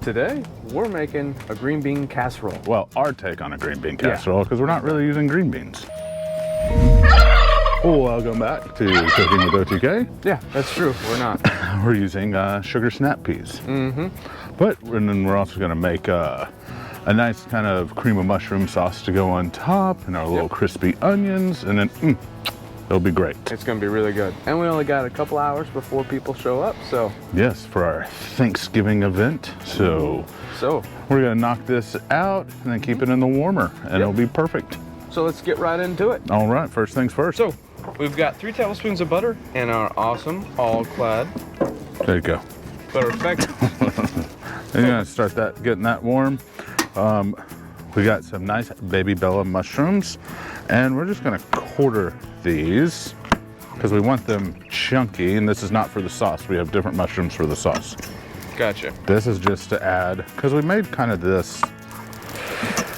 Today, we're making a green bean casserole. Well, our take on a green bean casserole, because we're not really using green beans. Welcome back to Cooking with OTK. Yeah, that's true. We're not. We're using Sugar Snap Peas. But and then we're also going to make a nice kind of cream of mushroom sauce to go on top, and our little crispy onions, and then it'll be great. It's going to be really good. And we only got a couple hours before people show up, so. Yes, for our Thanksgiving event. So we're going to knock this out and then keep it in the warmer, and it'll be perfect. So let's get right into it. All right, first things first. So we've got 3 tablespoons of butter in our awesome all-clad. There you go. Perfect. And you're going to start getting that warm. We got some nice baby bella mushrooms, and we're just going to quarter these because we want them chunky, and this is not for the sauce. We have different mushrooms for the sauce. Gotcha. This is just to add, because we made kind of this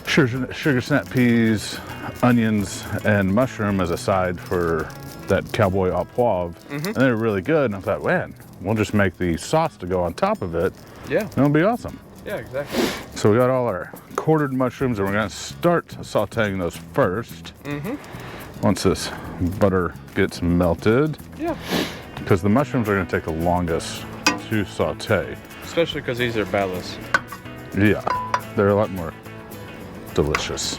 sugar snap peas, onions, and mushroom as a side for that cowboy au poivre, and they're really good, and I thought, man, we'll just make the sauce to go on top of it. Yeah. And it'll be awesome. Yeah, exactly. So we got all our quartered mushrooms, and we're going to start sauteing those first. Once this butter gets melted. Yeah. Because the mushrooms are going to take the longest to saute. Especially because these are bellas. Yeah, they're a lot more delicious.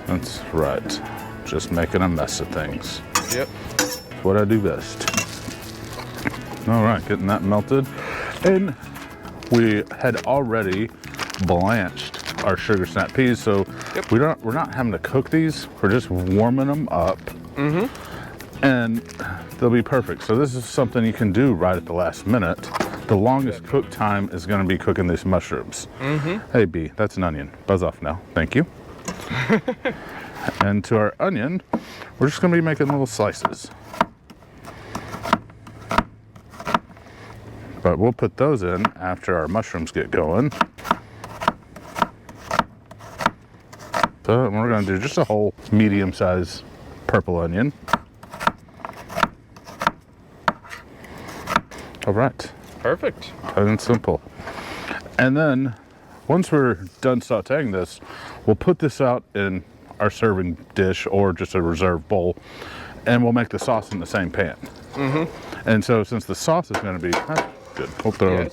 That's right. Just making a mess of things. Yep. That's what I do best. All right, getting that melted. And we had already blanched our sugar snap peas, so we're not having to cook these. We're just warming them up, and they'll be perfect. So this is something you can do right at the last minute. The longest cook time is going to be cooking these mushrooms. Hey B, that's an onion. Buzz off now. Thank you. And to our onion, we're just going to be making little slices. But we'll put those in after our mushrooms get going. So we're going to do just a whole medium-sized purple onion. All right. Perfect. Plain and simple. And then once we're done sauteing this, we'll put this out in our serving dish or just a reserve bowl, and we'll make the sauce in the same pan. And so since the sauce is going to be good, we'll throw in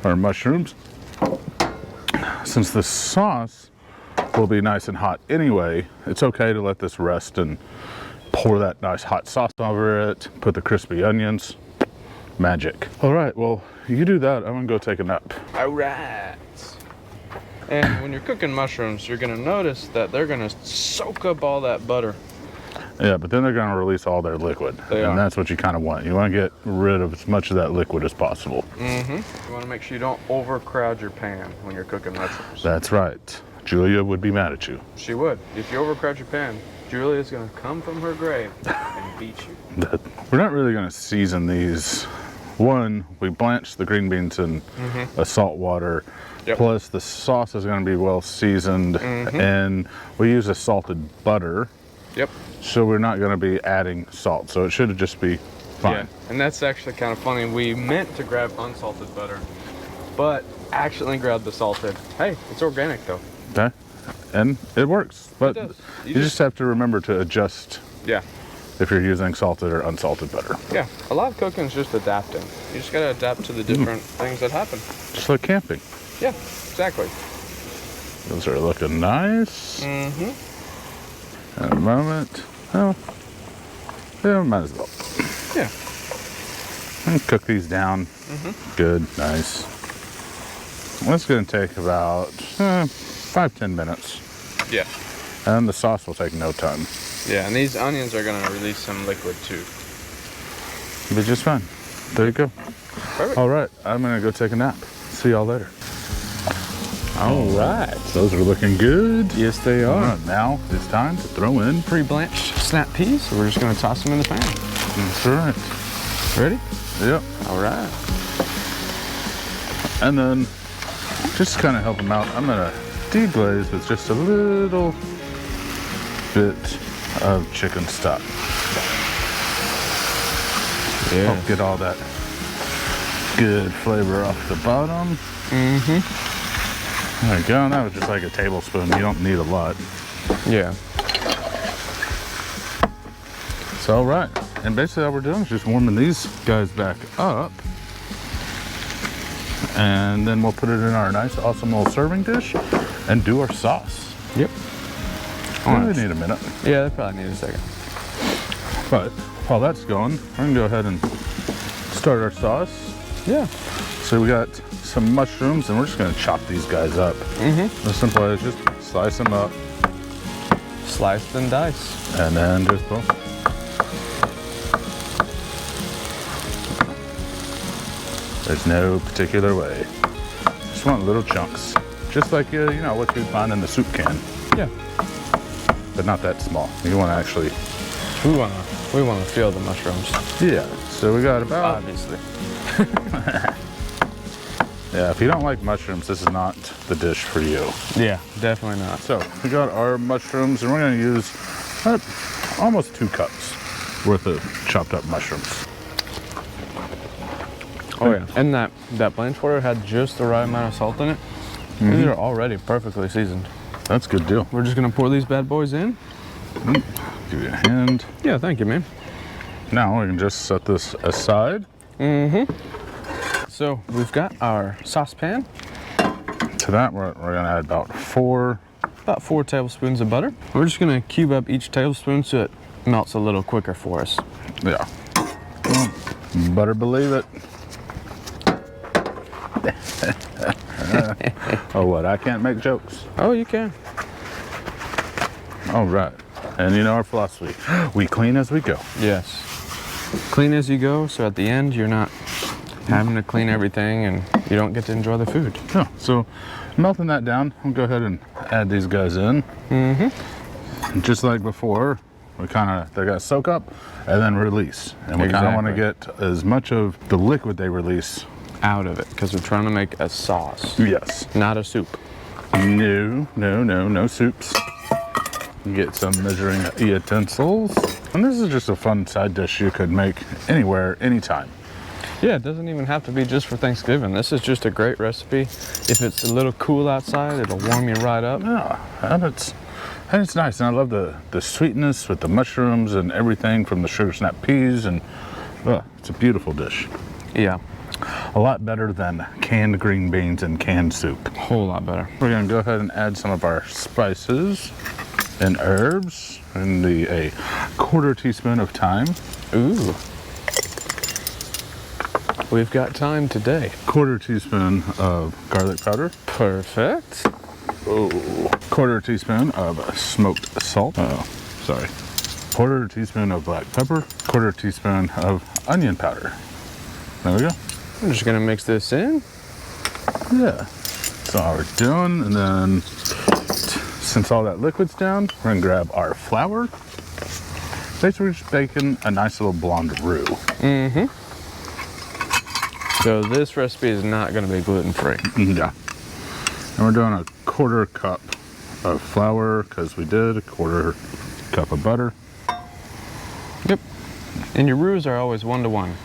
our mushrooms. Since the sauce will be nice and hot anyway, it's okay to let this rest and pour that nice hot sauce over it, put the crispy onions. Magic. All right, well, you do that. I'm gonna go take a nap. All right. And when you're cooking mushrooms, you're gonna notice that they're gonna soak up all that butter. Yeah, but then they're gonna release all their liquid. And that's what you kind of want. You wanna get rid of as much of that liquid as possible. You wanna make sure you don't overcrowd your pan when you're cooking mushrooms. That's right. Julia would be mad at you. She would. If you overcrowd your pan, Julia's gonna come from her grave and beat you. We're not really gonna season these. One, we blanched the green beans in a salt water. Plus the sauce is going to be well seasoned, and we use a salted butter. So we're not going to be adding salt, so it should just be fine. Yeah, and that's actually kind of funny. We meant to grab unsalted butter, but accidentally grabbed the salted. Hey, it's organic though. Okay, and it works, but it does. You just have to remember to adjust. If you're using salted or unsalted butter. Yeah, a lot of cooking is just adapting. You just gotta adapt to the different things that happen. Just like camping. Yeah, exactly. Those are looking nice. In a moment. Oh, yeah, might as well. Yeah. And cook these down. Good, nice. That's gonna take about 5-10 minutes. Yeah. And the sauce will take no time. Yeah, and these onions are gonna release some liquid too. Be just fine. There you go. Perfect. All right, I'm gonna go take a nap. See y'all later. All right. Those are looking good. Yes, they are. Right, now it's time to throw in Pre-blanched snap peas. So we're just gonna toss them in the pan. That's right. Ready? Yep. All right. And then just kind of help them out, I'm gonna deglaze with just a little bit of chicken stock. Yeah. Help get all that good flavor off the bottom. There we go. That was just like a tablespoon. You don't need a lot. Yeah. So, all right. And basically all we're doing is just warming these guys back up. And then we'll put it in our nice, awesome little serving dish and do our sauce. Yep. Probably need a minute. Yeah, they probably need a second. But while that's going, we're gonna go ahead and start our sauce. Yeah. So we got some mushrooms and we're just gonna chop these guys up. As simple as just slice them up. Sliced and diced. And then just boom. There's no particular way. Just want little chunks. Just like, you know, what you'd find in the soup can. Yeah. But not that small. You want to actually... We want to feel the mushrooms. Yeah. So we got about... Obviously. Yeah, if you don't like mushrooms, this is not the dish for you. Yeah, definitely not. So we got our mushrooms and we're going to use almost 2 cups worth of chopped up mushrooms. Oh yeah. And that Blanch water had just the right amount of salt in it. These are already perfectly seasoned. That's a good deal. We're just gonna pour these bad boys in. Give you a hand. Yeah, thank you, man. Now we can just set this aside. So we've got our saucepan. To that, we're gonna add about 4 tablespoons of butter. We're just gonna cube up each tablespoon so it melts a little quicker for us. Yeah. Better believe it. Oh, what? I can't make jokes. Oh, you can. All right. And you know our philosophy. We clean as we go. Yes. Clean as you go, so at the end you're not having to clean everything and you don't get to enjoy the food. Yeah. So melting that down, I'll go ahead and add these guys in. Just like before, they gotta soak up and then release. And we kind of want to get as much of the liquid they release out of it because we're trying to make a sauce. Yes. Not a soup. No soups. Get some measuring utensils. And this is just a fun side dish you could make anywhere, anytime. Yeah, it doesn't even have to be just for Thanksgiving. This is just a great recipe. If it's a little cool outside, it'll warm you right up. Yeah, and it's nice. And I love the sweetness with the mushrooms and everything from the Sugar Snap Peas. And it's a beautiful dish. Yeah. A lot better than canned green beans and canned soup. A whole lot better. We're gonna go ahead and add some of our spices and herbs and a 1/4 teaspoon of thyme. Ooh. We've got thyme today. 1/4 teaspoon of garlic powder. Perfect. Oh. 1/4 teaspoon of smoked salt. Oh, sorry. 1/4 teaspoon of black pepper. 1/4 teaspoon of onion powder. There we go. I'm just gonna mix this in. Yeah. That's all we're doing. And then since all that liquid's down, we're gonna grab our flour. Basically, we're just baking a nice little blonde roux. So this recipe is not gonna be gluten-free. Yeah. And we're doing a 1/4 cup of flour because we did a 1/4 cup of butter. Yep. And your roux are always 1 to 1.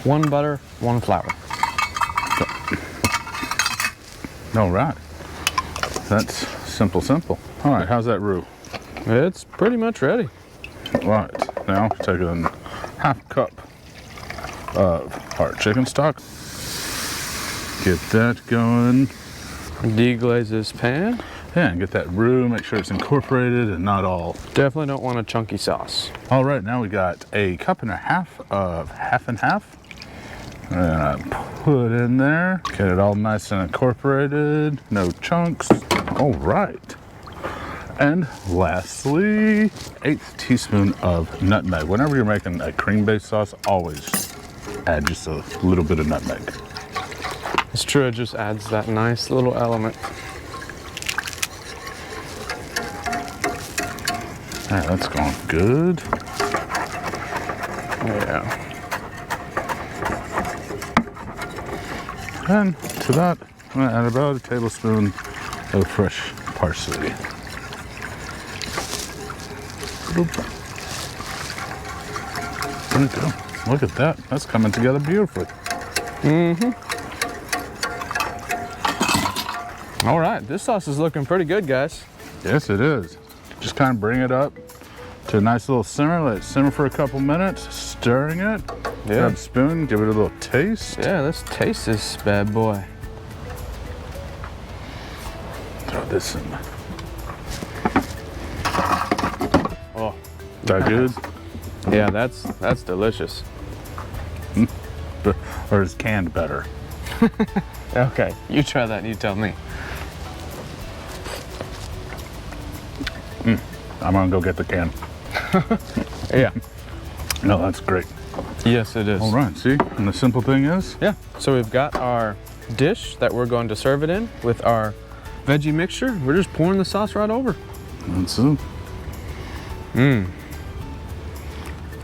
1 butter, 1 flour. All right. That's simple. All right, how's that roux? It's pretty much ready. All right, now take in 1/2 cup of our chicken stock. Get that going. DeGlaze this pan. Yeah, and get that roux, make sure it's incorporated and not all. Definitely don't want a chunky sauce. All right, now we got a 1.5 cups of half and half. We're gonna put in there, get it all nice and incorporated, no chunks. All right. And lastly, 1/8 teaspoon of nutmeg. Whenever you're making a cream-based sauce, always add just a little bit of nutmeg. It's true, it just adds that nice little element. All right, that's going good. Yeah. And to that, I'm gonna add about a tablespoon of fresh parsley. Boop. There we go. Look at that. That's coming together beautifully. All right, this sauce is looking pretty good, guys. Yes, it is. Just kind of bring it up to a nice little simmer. Let it simmer for a couple minutes, stirring it. Yeah. Grab a spoon, give it a little taste. Yeah, let's taste this bad boy. Throw this in. Oh, That good? yeah, that's delicious. Or is canned better? Okay, you try that and you tell me. I'm gonna go get the can. Yeah. No, that's great. Yes, it is. All right, see? And the simple thing is? Yeah, so we've got our dish that we're going to serve it in with our veggie mixture. We're just pouring the sauce right over. That's it.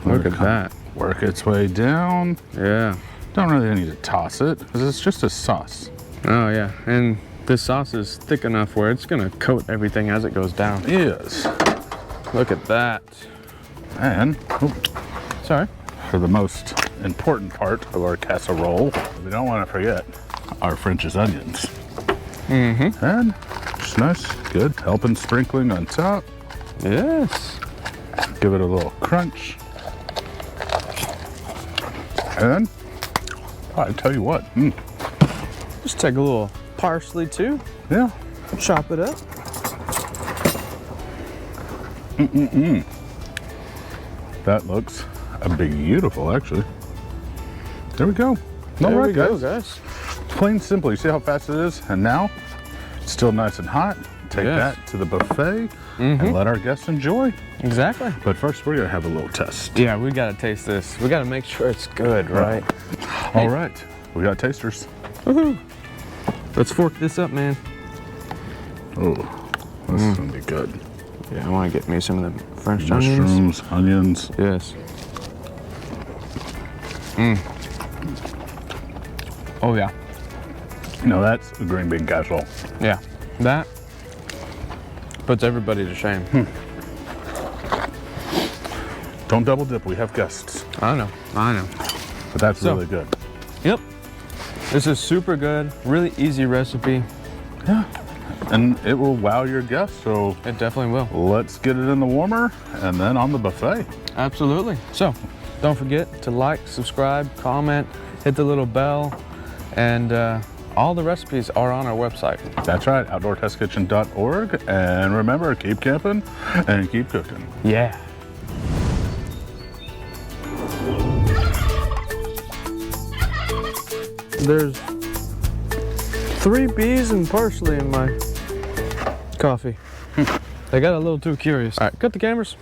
Look at that. Work its way down. Yeah. Don't really need to toss it, because it's just a sauce. Oh, yeah. And this sauce is thick enough where it's going to coat everything as it goes down. Yes. Look at that. And, Sorry. for the most important part of our casserole, we don't want to forget our French's onions. And just nice, good, helping sprinkling on top. Yes. Give it a little crunch. And I tell you what, Just take a little parsley too. yeah, Chop it up. that looks beautiful actually. There we go. There All right, we go, guys. Plain simple. You see how fast it is? And now it's still nice and hot. Take Yes. that to the buffet and let our guests enjoy. Exactly. But first, we're gonna have a little test. Yeah, we got to taste this. We got to make sure it's good, right? All right, we got tasters. Woohoo. Let's fork this up, man. Oh, this is gonna be good. Yeah, I want to get me some of the French onions. Mushrooms, onions. Yes. Oh, yeah. No, that's a green bean casserole. Yeah. That puts everybody to shame. Don't double dip. We have guests, I know. but that's So- really good. Yep. This is super good. Really easy recipe. Yeah, and it will wow your guests. So It definitely will. let's get it in the warmer and then on the buffet. Absolutely. So, don't forget to like, subscribe, comment, hit the little bell, and all the recipes are on our website. That's right, outdoortestkitchen.org. And remember, keep camping and keep cooking. Yeah. There's 3 bees and parsley in my coffee. They got a little too curious. All right, cut the cameras.